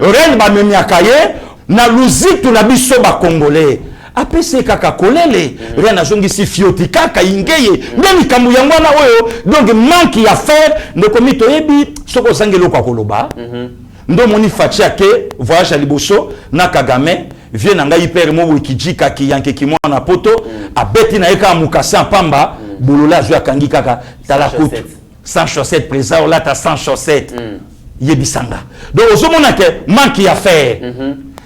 Reine Bamemiakaye, na luzi tout la biso ba Congolais. APC kaka kolele, Reine Azongi si fioti kaka ingeye, ndeni kamu yangwana oyo, donc manque ya faire, ne komito yebi, soko sangelo kwa koloba. Ndo moni fatia ke voyage à Liboso na Kagame vient nanga hyper mo wikijika ki yanke ki mwana poto a beti na eka mukasa pamba bolola zo akangi kaka tala kutu sans chaussettes présent là ta sans chaussettes yebisanga donc ozomona ke manque ya faire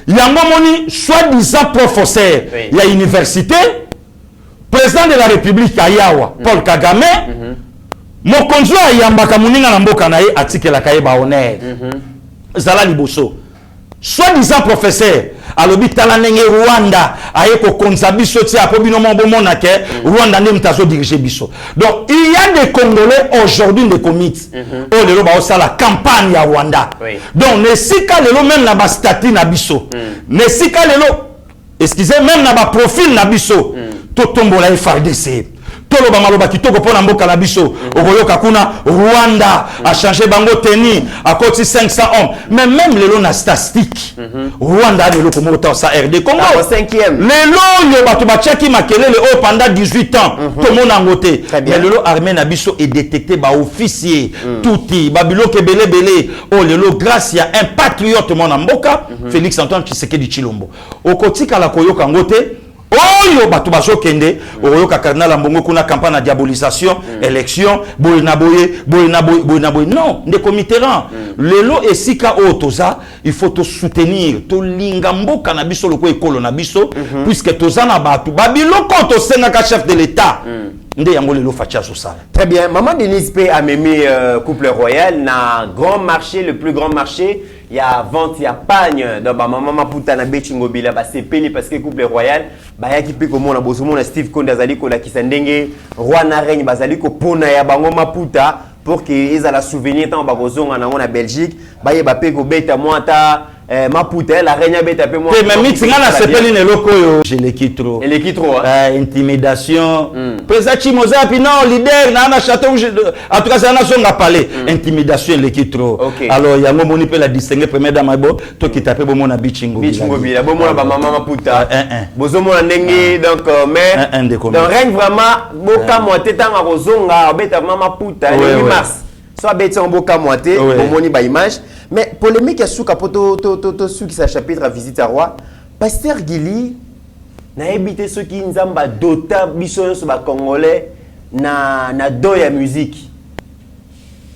yango moni soi-disant professeur ya université président de la République ayawa Paul Kagame mokonzo ayambaka muninga na mboka na ye atikela kaye ba honneur Zala Liboso. Soi-disant professeur, à l'hôpital Rwanda, aye ko konza biso ti apobino mombo monake, Rwanda ne mtazo diriger biso. Donc il y a des Congolais aujourd'hui de comites. Oh lelo ba osala campagne ya Rwanda. Donc ne sika lelo même na ba statut na biso. Ne sika lelo excusez même na ba profil na biso. To tombola FARDC. Toloba maloba kitoko pona mboka na biso okoyoka kuna Rwanda a changé bango teni à côté 500 hommes mais même lelo na statistique Rwanda lelo comme autant ça RD Congo 5e lelo yo batu bachaki makelele o pendant 18 ans tout monde en côté mais lelo armée na biso est détecté ba officier touti babiloke belé oh lelo grâce à un patriote mon mboka Félix Antoine Tshisekedi Chilombo okotika la koyoka ngote oyo batu baso kende oyo ka cardinal mbongo kuna campagne de diabolisation élection boyenaboye non de comiteran lelo esika otoza il faut te soutenir to linga mboka na biso loko ekolo na biso puisque toza na batu babiloko to senga ka chef de l'état nde yango lelo facha so sala. Très bien, maman Denise P a mémé couple royal na grand marché, le plus grand marché. Il y a vente, il y a pagne. Donc, maman Maputa na Bechingo Bila, c'est peli parce que couple royal, il y a qui peut comme on a besoin de Steve Kondazali, ko la kisandenge, roi na reine, bazali ko pona ya bango Maputa pour qu'ils aient la souvenir tant bagozon en a Belgique, ba ye ba pe ko beta moata Maputa la reine beta pe moi. Mais mitinga na sepeli ne loko yo, je l'équipe trop. Elle écrit trop. Intimidation. Président Chimoza puis non leader na na château en tout cas ça na songa parler intimidation l'équipe trop. Alors il y a mo moni pe la distinguer première dame bo to ki taper bo mona Bichingo Bila bo mona ba maman Maputa bozo mona ndenge donc mais donc règne vraiment boka moite tanga kozonga beta maman Maputa le mars soit beta boka moite bo moni ba image mais polémique suka poto to suki sa chapitre à visite à roi pasteur Gili na ebité ceux qui nzamba dota biso so ba congolais na do ya musique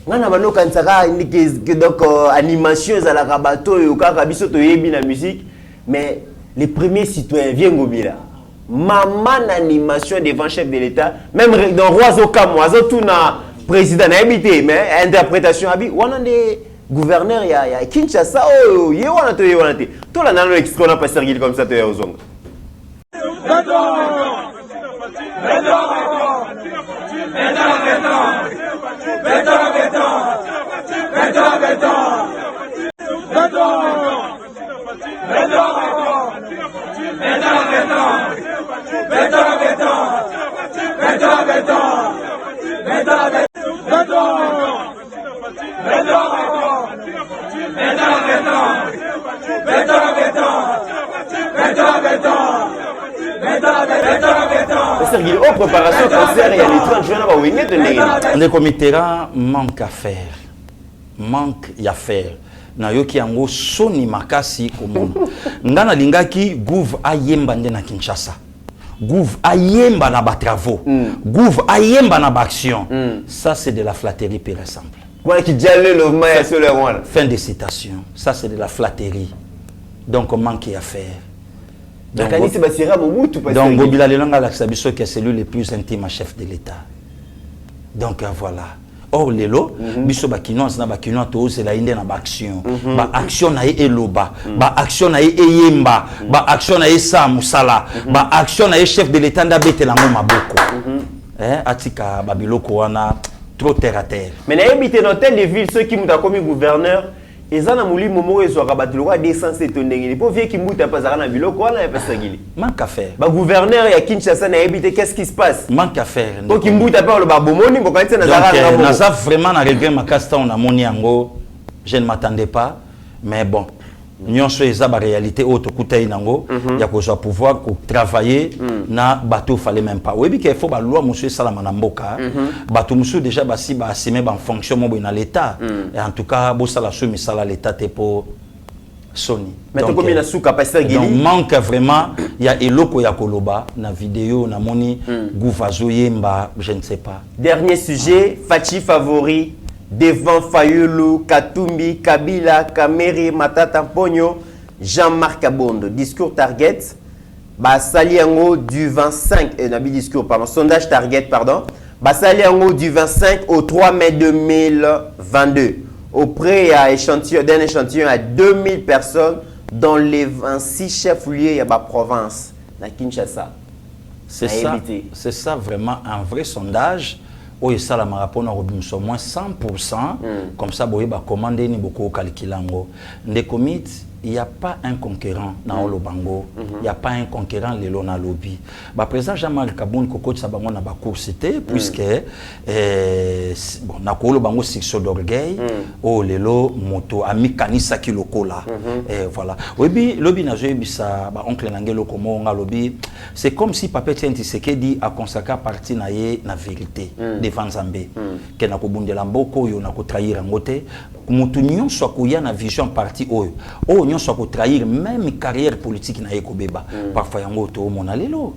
ngana bano kansaka indike donc animation za la rabato yo kaka biso to yebi na musique mais les premiers citoyens viennent ngobila maman animation devant chef de l'état même dans roi zo kamwa zo tout na président na ebité mais interprétation abi wana gouverneur ya Kinshasa oh ye wana te to la nano extrait na Pasteur Guili comme ça to ya ozonga Pasteur Guili, oh préparation concert il y a les 30 juin ba wengé de ndenge. Le comité manque à faire. Manque à faire. Na yoki yango soni makasi komona. Ngana lingaki gouv ayemba nde na Kinshasa. Gouv ayemba na ba travaux. Gouv ayemba na ba action. Ça c'est de la flatterie pure et simple. Voilà qui diale le maïs sur le roi. Fin de citation. Ça c'est de la flatterie. Donc on manque à faire. Donc Bobila Lelanga Laksabiso qui est celui le plus intime chef de l'État. Donc voilà. Or lelo biso bakino na bakino to c'est la inde na action. Ba action na eloba, ba action na eyemba, ba action na esa musala, ba action na chef de l'État ndabete la maboko. Atika babiloko wana trop terre à terre. Mais na habité dans telle ville ceux qui m'ont commis gouverneur ils ont mouli momo et soit rabattu le roi descend cette ondenge les pauvres qui m'ont pas à la biloko wala Pasteur Guili. Manque à faire. Ba gouverneur ya Kinshasa na habité qu'est-ce qui se passe? Manque à faire. Donc qui m'ont pas le babomoni pour quand c'est na zara na ça vraiment na regret makasta on a moni yango je ne m'attendais pas mais bon nyonso eza ba réalité auto kutai nango ya ko zo pouvoir ko travailler na bateau fallait même pas oui qu'il faut ba loi monsieur salama na mboka bateau monsieur déjà basi ba assumer ba fonction mo na l'état et en tout cas bo sala sou misala l'état te pour Sony. Mais donc comme na souka Pasteur Guili donc manque vraiment il y a eloko ya koloba na vidéo na moni gouvazo yemba je ne sais pas. Dernier sujet Fachi favori devant Fayulu, Katumbi, Kabila, Kameri, Matata Mpogno, Jean-Marc Abondo. Discours Target, Basaliango du 25, discours, pardon, sondage Target, pardon. Basaliango du 25 au 3 mai 2022. Auprès d'un échantillon à 2000 personnes dans les 26 chefs-lieux de la province, la Kinshasa. C'est ça vraiment un vrai sondage. Oye sala marapona robinso moins 100% comme ça boye ba commander ni beaucoup calculango ndé commit il y a pas un concurrent na Olobango il y a pas un concurrent lelo na lobby ba président Jean-Marc Kabund ko coach sabango na ba coursité puisque bon na ko Olobango section d'orgueil o lelo moto ami kanisa ki lokola et voilà obi lobby na zo bisa ba oncle nangelo komo nga lobby c'est comme si Papa Tshisekedi a consacré partie na ye na vérité devant Nzambe ke na ko bundela mboko yo na ko trahir ngote mutu nyonso akoya na vision parti oyo o nyonso ko trahir même carrière politique na ekobeba parfois yango to mona lelo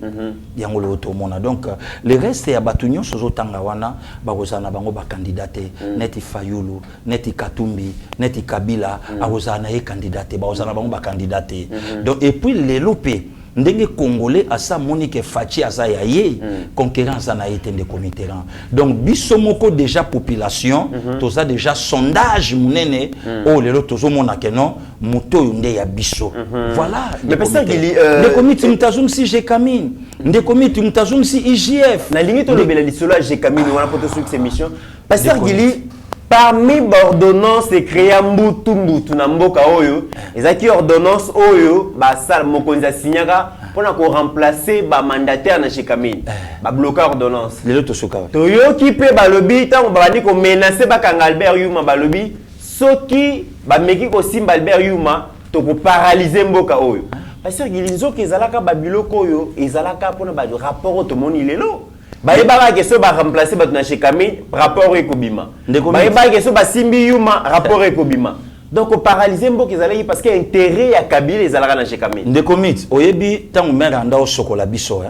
yango lo to mona donc le reste ya batu nyonso zotanga wana bakozana bango ba candidaté neti Fayulu neti Katumbi neti Kabila akozana e candidaté bakozana bango ba candidaté donc et puis lelo pe ndenge congolais à sa monique Fachi asa ya ye concurrence na été de comité donc bisomoko déjà population toza déjà sondage munene o lelo tozo mona ke non moto yonde ya biso voilà mais Pasteur Guili de comité mtazung si je camine de comité mtazung si IGF na lingi to lebela lisolo je camine wana poto sur cette mission Pasteur Guili parmi l'ordonnance créée mbutu na mboka oyo ezaki ordonnance oyo basal mokonza signaka pona ko remplacer ba mandataire na Chekamine ba bloquer ordonnance lelo to soka to yoki pe balobi tango babandi ko menacer bakanga Albert Yuma balobi soki ba meki ko simba Albert Yuma to ko paralyser mboka oyo Pasteur Guili nzoki ezalaka ba biloko oyo ezalaka pona ba rapport to moni lelo Baïba question ba remplacer ba na Chekamine rapport ekobima. Baïba question ba simbi Yuma rapport ekobima. Donc au paralyser mboko ezalaki parce que intérêt ya Kabila ezalaka na Chekamine. Nde commit oyebi tango mera nda o sokola biso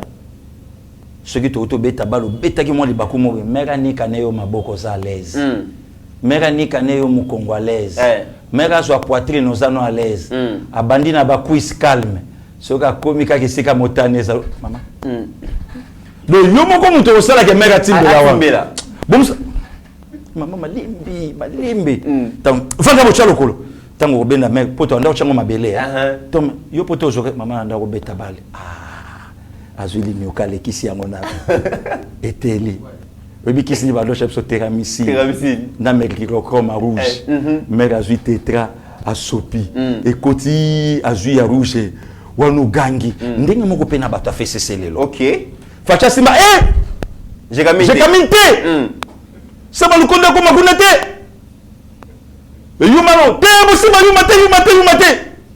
ce qui to beta balo beta ki mo libaku mo mera ni kaneyo maboko za à l'aise. Mera ni kaneyo mu congolaise. Mera zo poitrine ozano à l'aise. Abandi na ba quiz calme. Soka komika kisika motaneza mama. Donc yo moko muto osala ke mega timbela wa. Bon maman malimbi fanga bocha lokolo tango benda mec poto nda chango mabele tom yo poto zo maman nda robeta bale azuli nyokale kisi yango na eteli obi kisi ba do chef so teramisi na mercurochrome rouge mer azui tetra asopi ekoti azui ya rouge wanu gangi ndenge moko pena bato fait cesser lelo OK facha simba j'ai kaminte ça va nous connaître comme kunate yumano te musima yumate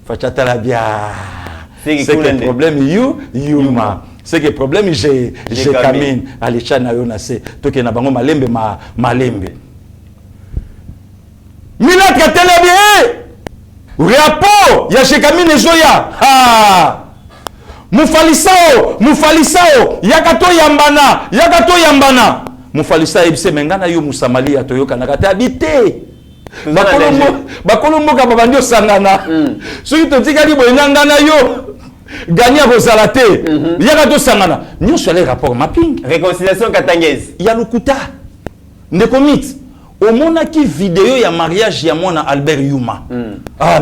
facha tala bien c'est que problème yuma c'est que problème j'ai kamine alisha na yo na se toke na bango malembe malembe mina katela bien rapport ya shekamine zoya mufalisao yakato yambana mufalisa ebise mengana yo musamalia toyoka na kata habité bakolombo ka babandi osangana soki totikali boyangana yo gagner kozala te yakato sangana nyonso ale rapport mapping réconciliation katangezi ya lukuta ndeko mit omonaki vidéo ya mariage ya mwana Albert Yuma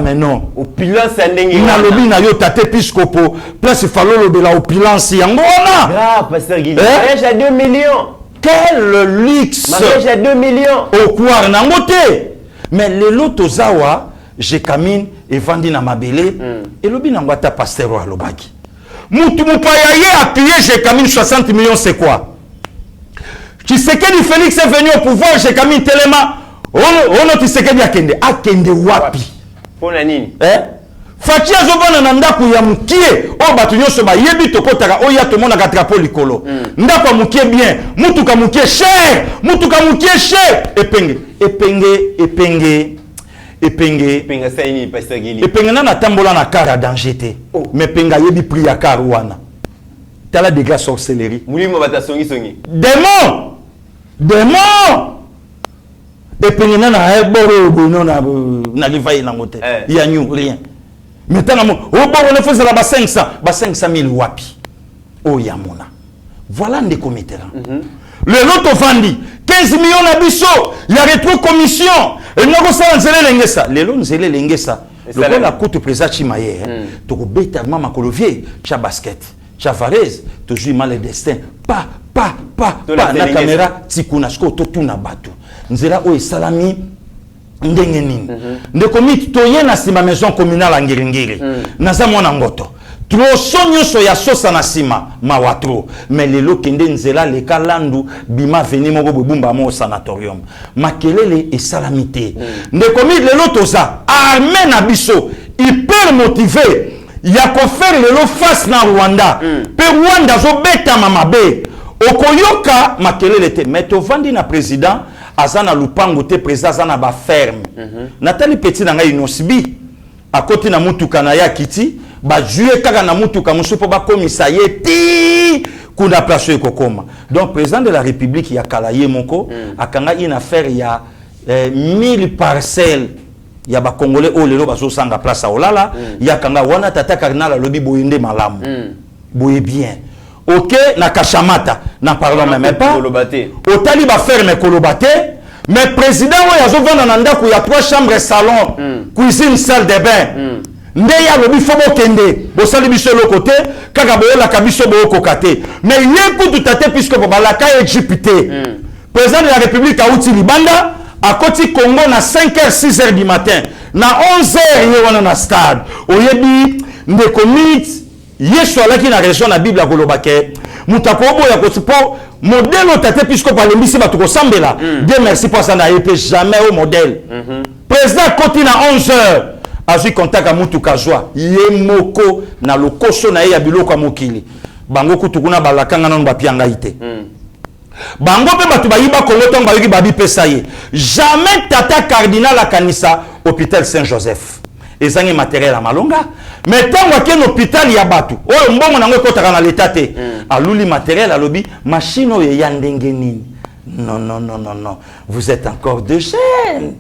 mais non opulence ndenge na lobi na yo tate piscopo place falolo de la opulence yango na pasteur Guy mariage à 2 millions quel luxe mariage à 2 millions au kwar nango te mais lelo tozawa je kamine evandi na mabele elobi nango ata pasteur alobaki mutu mupaya ye appuyé je kamine 60 millions c'est quoi? Tshisekedi Félix est venu au pouvoir, j'ai kamine telema. Ono Tshisekedi akende wapi? Pona nini? Fachi azovana na ndaku ya mukie, o batu nyonso ba yebi tokotaka o ya tomona ka drapeau likolo. Ndaku mukie bien, mutuka mukie cher, epenge saini pasteur Gili. Epenge na tambola na kara danger te. Mais penga yebi pri ya kara wana. Tala dégâts sorcellerie. Mulimo bata songi. Démon. Epenge na eboro bono na livai na mote. Ya nyu rien. Maintenant mo oboro ne faisait la ba 500 000 wapi. O ya mona. Voilà ndeko mitera. Le loto vandi 15 millions na biso, ya retro commission. Et nako sala nzele lengesa. Lelo nzele lengesa. Le la coûte président Chimaye. To ko beta mama kolovier cha basket. Chavarez, toujours mal le destin. Pa, na caméra, tikuna, sko, totuna batu. Nzela o salami, ndenge nini. Ndekomi, toye na sima maison communale en Ngiringiri. Naza mwana ngoto. Tro sonyo so ya sosa na sima, mawatro. Mais lelo kende nzela le kalandu, bima veni moko bumba mo sanatorium. Makelele e salamité. Ndekomi, lelo toza, armé na biso, hyper motivé. Il y a qu'on faire le face na Rwanda. Pe Rwanda zo beta mamabe. Okoyoka makelele te. Mais to vandi na président azana lupango te président azana ba ferme. Nathalie Petit na ngai inosibi. A côté na mutuka na ya kiti ba jouer kaka na mutuka musupo ba komisa yeti kuna place kokoma. Donc président de la République ya kalaye moko akanga une affaire ya 1000 parcelles. Il y a des Congolais qui sont en place à Olala. Il y a des wana tata cardinal lobby boyende malam. Boye bien. OK, na Kachamata, n'en parlons même pas. Otali va faire mes kolobate. Mais président, il y a 3 chambres salon, cuisine, salle de bain. Ndeya lobby fobo kende. Bosali biso le côté, kakaboyo la kabiso bo kokate. Mais yeku tout tate puisque balaka Égypte. Président de la République a outil libanda. À côté Congo, na 5h, 6h du matin, na 11h, il y a un stade. Oyebi, ndekomit, yesu alaki na région na Bible à Golobake, mutakobo ya kotipo, modèle au tate puisque par le misi batuko sambela. Dieu merci pour ça, n'a été jamais au modèle. Président Koti na 11h, a eu contact à Mutuka Joa, yemoko na lokoso na ya biloko mokili. Bango kutukuna balakanga non bapianga ite. Bango pe batu bayiba Congo ton bayoki babi pesaye. Jamais tata cardinal a kanisa hôpital Saint-Joseph. Ezangi matériel à Malonga. Mais tant que l'hôpital ya batu. Oh mbongo nango kotaka na l'état te. Aluli matériel alobi machine o ya ndenge nini. Non. Vous êtes encore de jeunes.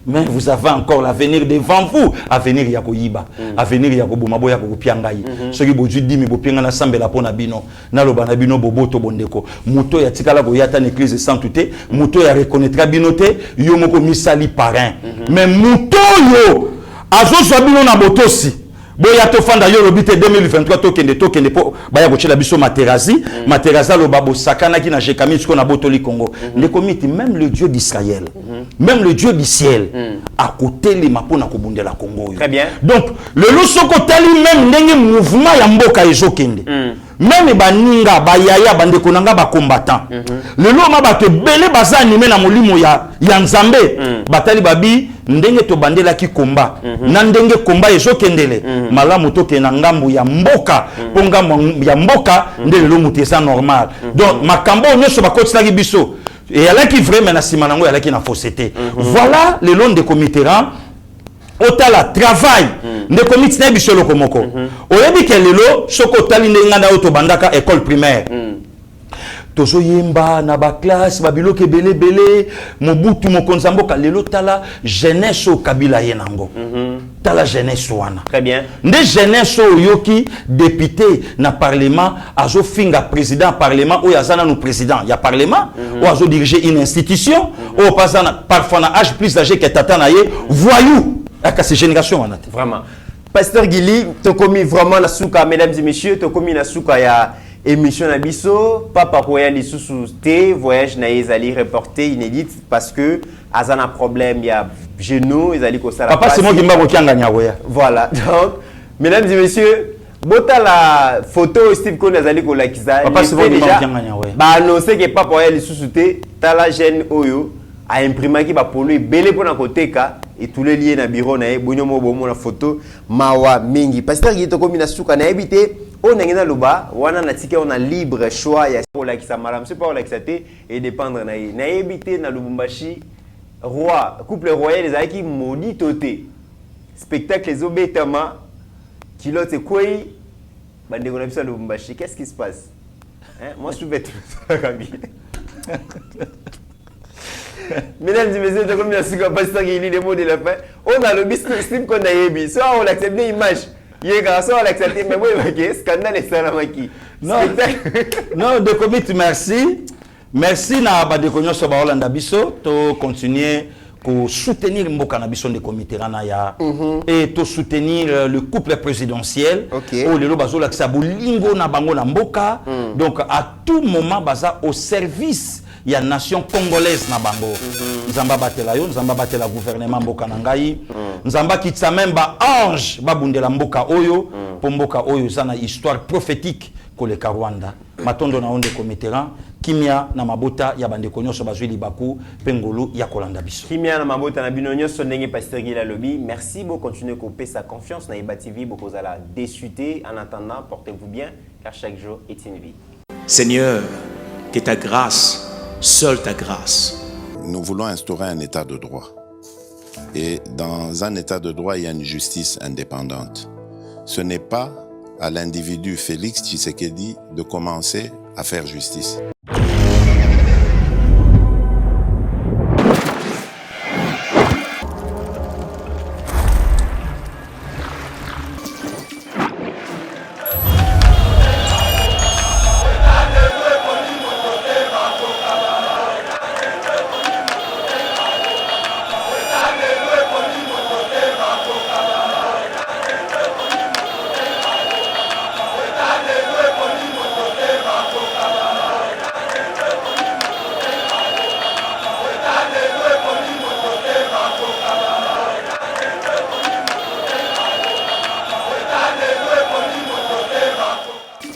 mais vous avez encore l'avenir devant vous. Avenir ya koyiba, avenir ya kobomabo ya kopiangai. Ce qui bodu dit mais bopianga na sambela pona bino, na loba na bino boboto bondeko. Muto ya tikala ko yata l'église sans touté, muto ya reconnaîtra binoté, yo moko misali parrain. Mais muto yo azo swabino na botosi. Boya to fanda yo robite 2023 tokende po baya ko chela biso materazi materaza lo babo sakana ki na jekami tiko na botoli Congo le comité même le Dieu d'Israël même le Dieu du ciel à côté les mapona ko bundela Congo. Très bien. Donc le losoko tali même ndenge mouvement ya mboka ezokende même baninga bayaya bandeko nanga ba combattant le loma bato belé baza animé na molimo ya nzambe batali babi ndenge to bandela ki komba na ndenge komba ezokendele malamu toke na ngambu ya mboka ponga ya mboka ndele lo mutesa normal donc makambo nyoso bakotisa ki biso et alaki vraiment na simanango alaki na fausseté voilà le long de comitéran otala travail de comité na biso loko moko oyebi ke lelo soko tali ndenga na auto bandaka école primaire tozo yemba na ba classe ba biloke belé mobutu mokonza mboka lelo tala jeunesse au kabila yenango tala jeunesse wana. Très bien. Nde jeunesse au yoki député na parlement azo finga président parlement ou yazana no président ya parlement ou azo diriger une institution ou pasana parfois na âge plus âgé que tata na ye voyou aka ces génération wana. Vraiment. Pasteur Gili, to commis vraiment la souka mesdames et messieurs, to commis la souka ya émission Nabiso, Papa Royal sous T, voyage na ezali reporté inédite parce que azana problème il y a genou, ezali ko sala. Papa c'est moi qui m'a kokianga nyawoya. Voilà. Donc mesdames et messieurs, bota la photo Steve Kone ezali ko lakiza. Papa c'est moi qui m'a kokianga nyawoya. Ba annoncer que Papa Royal sous T, tala jeune oyo a imprimé qui va polluer belé pour na koteka et tous les liens na bureau na bonyo mo bomo na photo mawa mingi. Pasteur Gili to komi na suka na habité on a loba wana na tike on a libre choix ya pour qui ça madame c'est pas pour l'accepter et dépendre na habité na Lubumbashi roi couple royal les aki maudit toté spectacle les obétama kilote quoi bande on a vu ça Lubumbashi qu'est-ce qui se passe hein moi je suis bête mesdames et messieurs comme la suka pasteur Gili les mots de la fin on a le business team qu'on a yebi soit on accepte l'image. Il y a garçon à l'accepter, mais moi, il y a scandale et salamaki. Non, de comité, merci. Merci na ba de konyo so ba Holanda biso to continuer pour soutenir Mboka na biso de comité rana ya et to soutenir le couple présidentiel au lelo bazola que ça bolingo na bango na Mboka donc à tout moment baza au service il y a nation congolaise na bango nzamba batela yo nzamba batela gouvernement Mboka na ngai nzamba kitsa même ba ange ba bundela Mboka oyo po Mboka oyo sana histoire prophétique koleka Rwanda matondo na onde comiteran kimia na mabota ya bande konyoso bazwi libaku pengolu ya kolanda biso kimia na mabota na bino nyonso ndenge pasteur Gila lobi merci beaucoup continuer couper sa confiance na Eba TV beaucoup za la désuté en attendant portez-vous bien car chaque jour est une vie. Seigneur, que ta grâce, seule ta grâce. Nous voulons instaurer un état de droit. Et dans un état de droit, il y a une justice indépendante. Ce n'est pas à l'individu Félix Tshisekedi de commencer à faire justice.